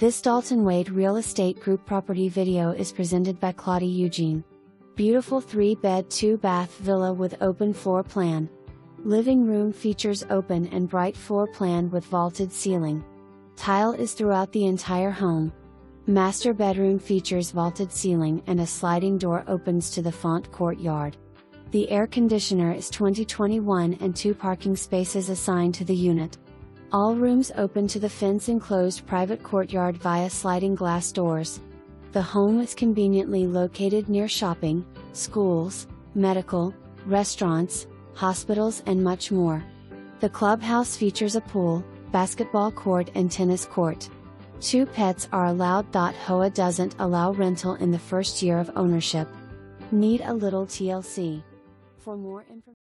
This Dalton Wade Real Estate Group property video is presented by Claudia Eugene. Beautiful 3-bed 2-bath villa with open floor plan. Living room features open and bright floor plan with vaulted ceiling. Tile is throughout the entire home. Master bedroom features vaulted ceiling and a sliding door opens to the front courtyard. The air conditioner is 2021 and 2 parking spaces assigned to the unit. All rooms open to the fence-enclosed private courtyard via sliding glass doors. The home is conveniently located near shopping, schools, medical, restaurants, hospitals and much more. The clubhouse features a pool, basketball court and tennis court. 2 pets are allowed. HOA doesn't allow rental in the first year of ownership. Need a little TLC. For more information